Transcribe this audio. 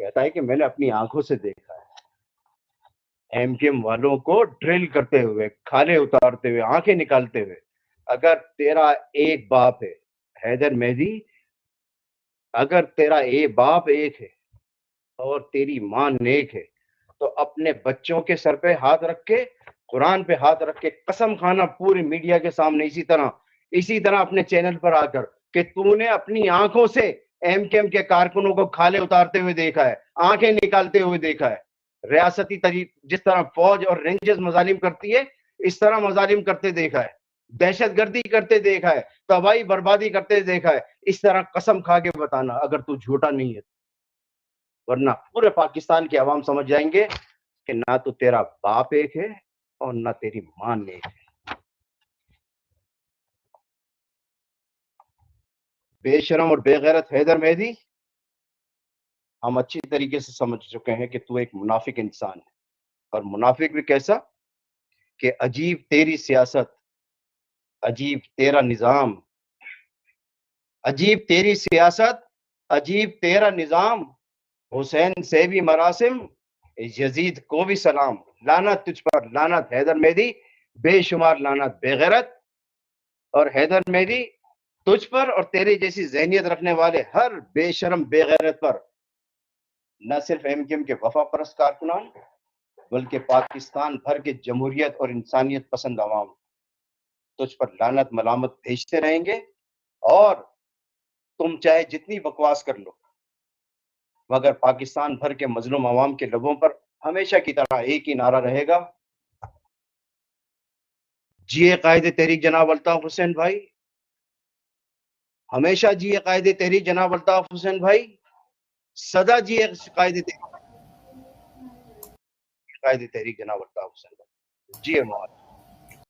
کہتا ہے کہ میں نے اپنی آنکھوں سے دیکھا ہے ایم کیو ایم والوں کو ڈرل کرتے ہوئے، کھالے اتارتے ہوئے، آنکھیں نکالتے ہوئے. اگر تیرا ایک باپ ہے حیدر مہدی، اگر تیرا باپ ایک ہے اور تیری ماں نیک ہے، تو اپنے بچوں کے سر پہ ہاتھ رکھ کے، قرآن پہ ہاتھ رکھ کے قسم کھانا پوری میڈیا کے سامنے اسی طرح اپنے چینل پر آ کر کہ تو نے اپنی آنکھوں سے ایم کیو ایم کے کارکنوں کو کھالے اتارتے ہوئے دیکھا ہے، آنکھیں نکالتے ہوئے دیکھا ہے. ریاستی جس طرح فوج اور رینجرز مظالم کرتی ہے، اس طرح مظالم کرتے دیکھا ہے، دہشت گردی کرتے دیکھا ہے، تباہی بربادی کرتے دیکھا ہے. اس طرح قسم کھا کے بتانا اگر تو جھوٹا نہیں ہے، ورنہ پورے پاکستان کے عوام سمجھ جائیں گے کہ نہ تو تیرا باپ ایک ہے اور نہ تیری ماں ایک ہے. بے شرم اور بے غیرت حیدر مہدی، ہم اچھی طریقے سے سمجھ چکے ہیں کہ تو ایک منافق انسان ہے، اور منافق بھی کیسا کہ عجیب تیری سیاست، عجیب تیرا نظام، عجیب تیری سیاست، عجیب تیرا نظام. حسین سے بھی مراسم، یزید کو بھی سلام. لعنت تجھ پر، لعنت حیدر مہدی، بے شمار لعنت بے غیرت. اور حیدر مہدی تجھ پر اور تیرے جیسی ذہنیت رکھنے والے ہر بے شرم بے غیرت پر، نہ صرف ایم کیو ایم کے وفا پرست کارکنان بلکہ پاکستان بھر کے جمہوریت اور انسانیت پسند عوام تجھ پر لعنت ملامت بھیجتے رہیں گے. اور تم چاہے جتنی بکواس کر لو، مگر پاکستان بھر کے مظلوم عوام کے لبوں پر ہمیشہ کی طرح ایک ہی نعرہ رہے گا، جیے قائد تحریک جناب الطاف حسین بھائی، ہمیشہ جیے قائد تحریک جناب الطاف حسین بھائی، سدا جیے قائد تحریک جناب الطاف حسین بھائی. جیے مولانا.